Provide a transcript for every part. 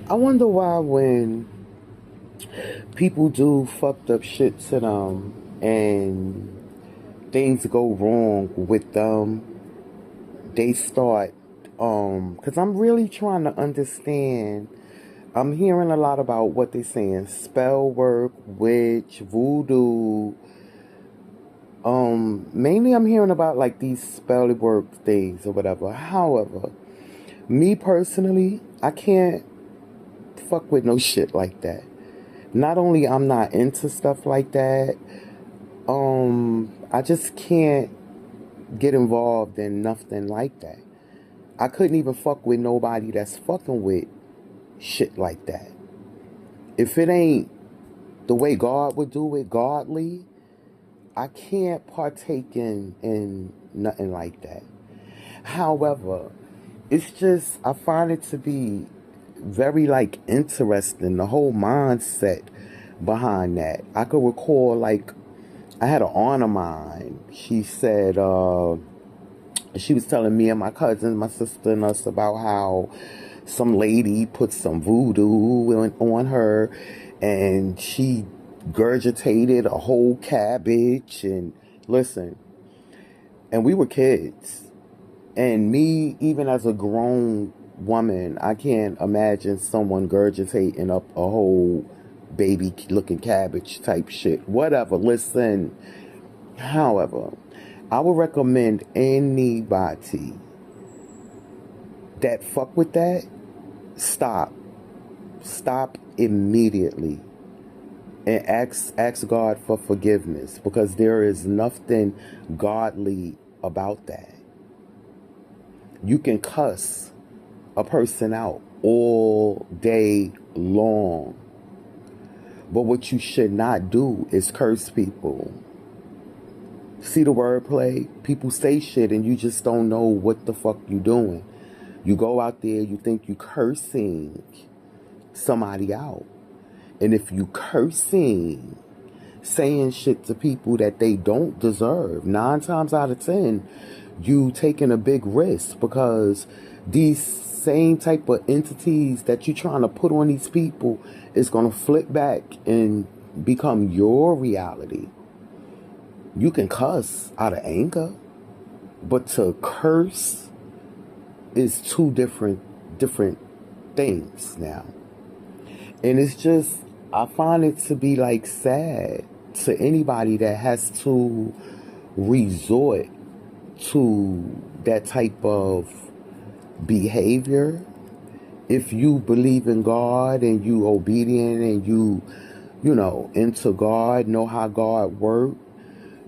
I wonder why when people do fucked up shit to them and things go wrong with them, they start, cause I'm really trying to understand. I'm hearing a lot about what they're saying, spell work, witch, voodoo. Mainly I'm hearing about like these spell work things or whatever. However, me personally, I can't fuck with no shit like that. Not only I'm not into stuff like that, I just can't get involved in nothing like that. I couldn't even fuck with nobody that's fucking with shit like that. If it ain't the way God would do it, godly, I can't partake in nothing like that. However, it's just I find it to be very like interesting, the whole mindset behind that. I could recall like I had an aunt of mine. She said she was telling me and my cousins, my sister and us about how some lady put some voodoo on her and she gurgitated a whole cabbage and listen, and we were kids. And me, even as a grown woman, I can't imagine someone gurgitating up a whole baby looking cabbage type shit. Whatever, listen. However, I would recommend anybody that fuck with that, stop. Stop immediately. And ask God for forgiveness because there is nothing godly about that. You can cuss a person out all day long. But what you should not do is curse people. See the wordplay? People say shit and you just don't know what the fuck you doing. You go out there, you think you cursing somebody out. And if you cursing, saying shit to people that they don't deserve, 9 times out of 10, you taking a big risk because these same type of entities that you're trying to put on these people is going to flip back and become your reality. You can cuss out of anger, but to curse is two different things now. And it's just, I find it to be like sad to anybody that has to resort to that type of behavior. If you believe in God and you obedient and you know, into God, know how God works,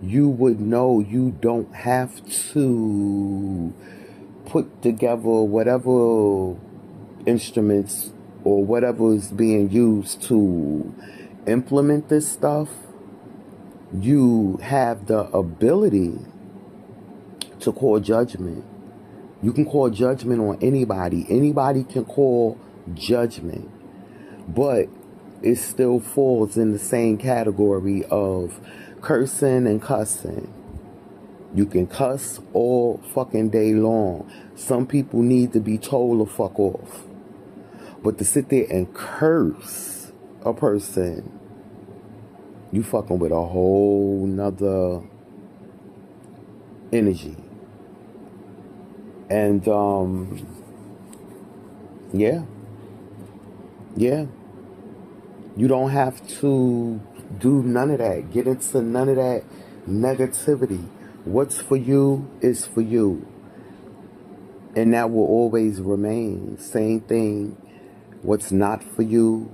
you would know you don't have to put together whatever instruments or whatever is being used to implement this stuff. You have the ability to call judgment. You can call judgment on anybody. Anybody can call judgment. But it still falls in the same category of cursing and cussing. You can cuss all fucking day long. Some people need to be told to fuck off. But to sit there and curse a person, you fucking with a whole nother energy. And yeah. You don't have to do none of that. Get into none of that negativity. What's for you is for you. And that will always remain. Same thing. What's not for you,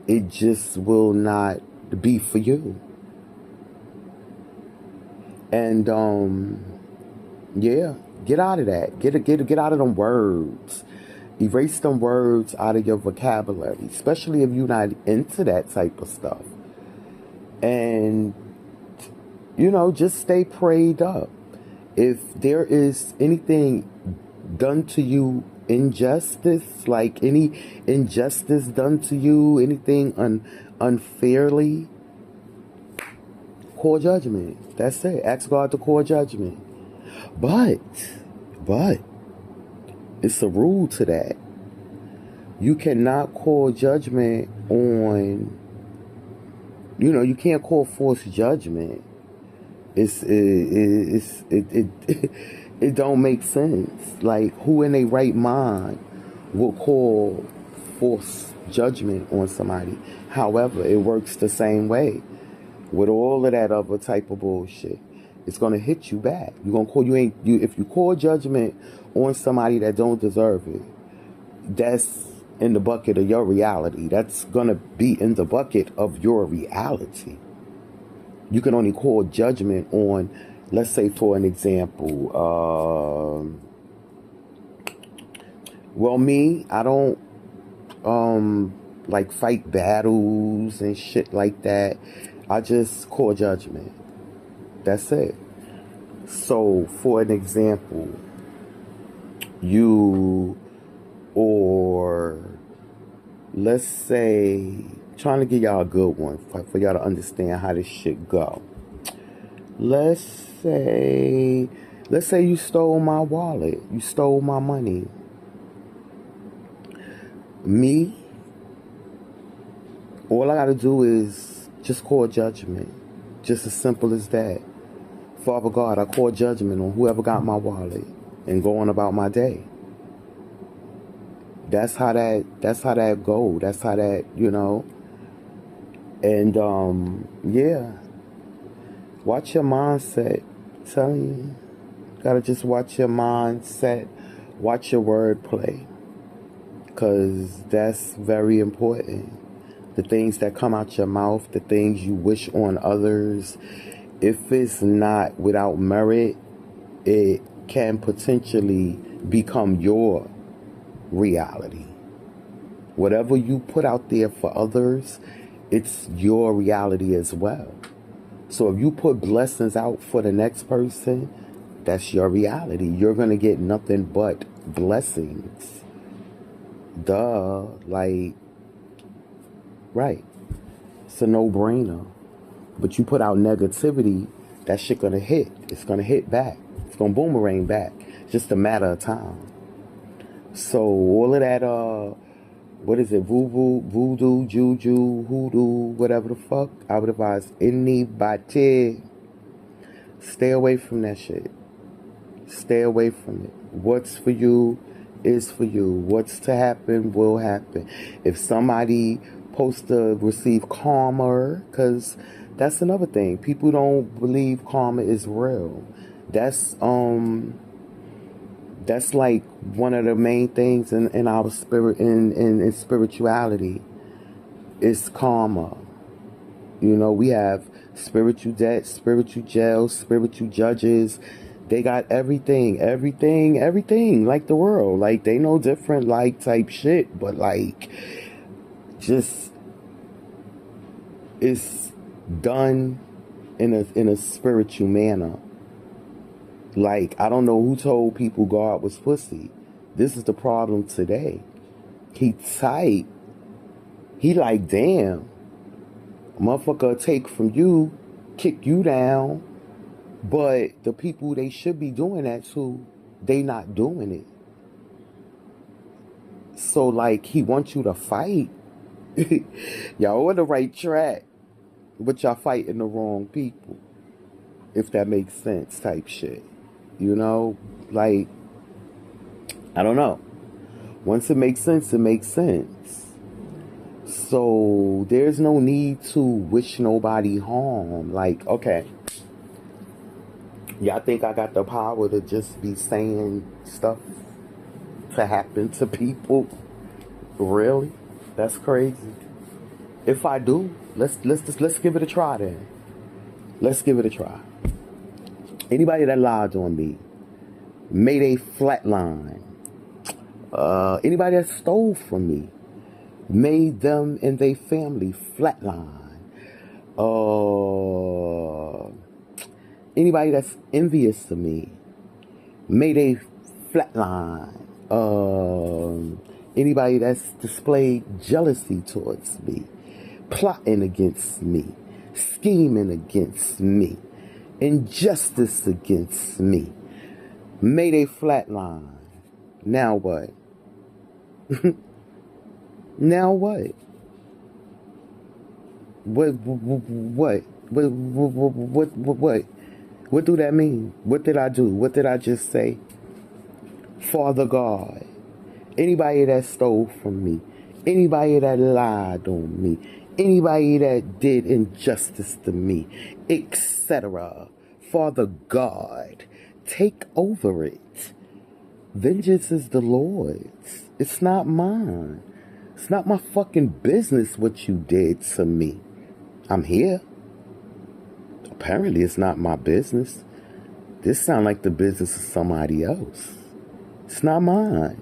it just will not be for you. And yeah, get out of that. Get out of them words. Erase them words out of your vocabulary, especially if you're not into that type of stuff. And, you know, just stay prayed up. If there is anything done to you, injustice, like any injustice done to you, anything unfairly, call judgment. That's it. Ask God to call judgment. But, it's a rule to that. You cannot call judgment on, you can't call forced judgment. It don't make sense. Like, who in their right mind will call forced judgment on somebody? However, it works the same way with all of that other type of bullshit. It's gonna hit you back. You're gonna call you ain't you if you call judgment on somebody that don't deserve it, that's in the bucket of your reality. That's gonna be in the bucket of your reality. You can only call judgment on, let's say, for an example, well, me, I don't like fight battles and shit like that. I just call judgment. That's it. So, for an example, you, or let's say, trying to give y'all a good one for y'all to understand how this shit go. Let's say you stole my wallet. You stole my money. Me, all I gotta do is just call judgment. Just as simple as that. Father God, I call judgment on whoever got my wallet and go on about my day. That's how that go. That's how that, And yeah. Watch your mindset. I'm telling you. Gotta just watch your mindset. Watch your wordplay. Cause that's very important. The things that come out your mouth, the things you wish on others, if it's not without merit, it can potentially become your reality. Whatever you put out there for others, it's your reality as well. So if you put blessings out for the next person, that's your reality. You're going to get nothing but blessings. Duh. Like, right. It's a no-brainer. But you put out negativity, that shit going to hit. It's going to hit back. It's going to boomerang back. It's just a matter of time. So all of that, what is it? Voodoo, juju, hoodoo, whatever the fuck. I would advise anybody, stay away from that shit. Stay away from it. What's for you is for you. What's to happen will happen. If somebody supposed to receive karma, because that's another thing. People don't believe karma is real. That's like one of the main things in our spirit, in spirituality, is karma. We have spiritual debt, spiritual jails, spiritual judges. They got everything, like the world. Like, they know different, like, type shit, but, like, just, it's done in a spiritual manner. Like, I don't know who told people God was pussy. This is the problem today. He tight. He like, damn. Motherfucker take from you, kick you down. But the people they should be doing that to, they not doing it. So, like, he wants you to fight. Y'all on the right track. But y'all fighting the wrong people. If that makes sense, type shit. Like, I don't know. Once it makes sense, it makes sense. So there's no need to wish nobody harm. Like, okay, y'all think I got the power to just be saying stuff to happen to people? Really? That's crazy. If I do, let's give it a try then. Let's give it a try. Anybody that lied on me, made a flatline. Anybody that stole from me, made them and their family flatline. Anybody that's envious of me, made a flatline. Anybody that's displayed jealousy towards me, plotting against me, scheming against me, injustice against me, made a flatline. Now what? Now what? What? What? What? What do that mean? What did I do? What did I just say? Father God, anybody that stole from me, anybody that lied on me, anybody that did injustice to me, etc. Father God, take over it. Vengeance is the Lord's. It's not mine. It's not my fucking business what you did to me. I'm here. Apparently it's not my business. This sounds like the business of somebody else. It's not mine.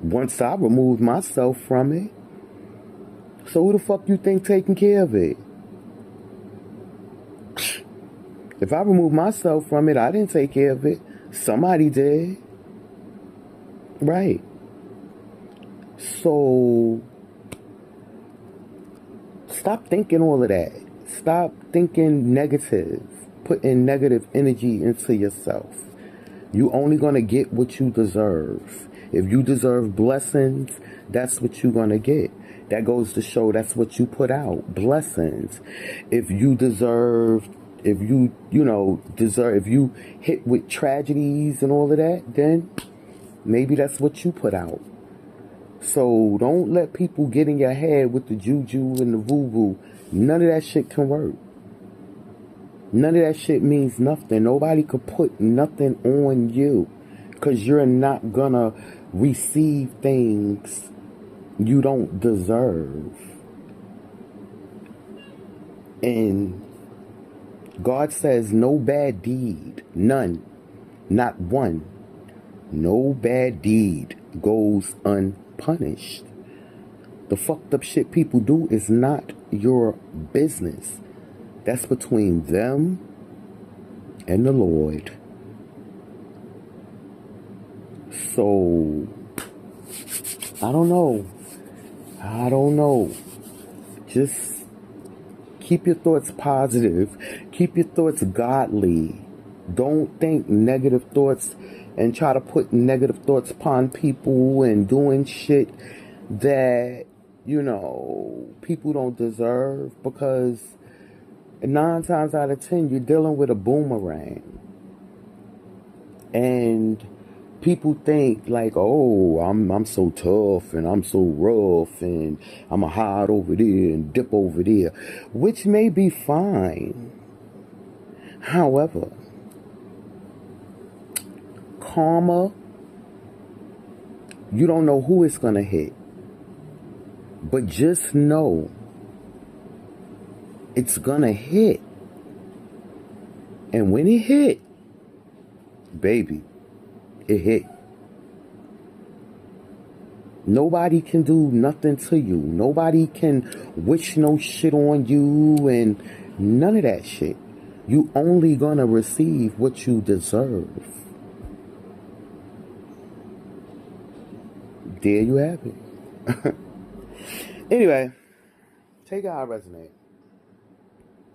Once I remove myself from it, so who the fuck you think taking care of it? If I remove myself from it, I didn't take care of it. Somebody did. Right. So, stop thinking all of that. Stop thinking negative. Putting negative energy into yourself. You only going to get what you deserve. If you deserve blessings, that's what you're going to get. That goes to show that's what you put out. Blessings. If you deserve, if you hit with tragedies and all of that, then maybe that's what you put out. So don't let people get in your head with the juju and the voodoo. None of that shit can work. None of that shit means nothing. Nobody could put nothing on you, because you're not gonna receive things you don't deserve. And God says no bad deed, none, not one. No bad deed goes unpunished. The fucked up shit people do is not your business. That's between them and the Lord. So, I don't know. Just keep your thoughts positive. Keep your thoughts godly. Don't think negative thoughts and try to put negative thoughts upon people and doing shit that, people don't deserve, because 9 times out of 10, you're dealing with a boomerang. And people think like, oh, I'm so tough and I'm so rough and I'm a hide over there and dip over there, which may be fine. However, karma, you don't know who it's going to hit. But just know it's going to hit. And when it hit, baby, it hit. Nobody can do nothing to you. Nobody can wish no shit on you and none of that shit. You only gonna receive what you deserve. There you have it. Anyway, take it how it resonates.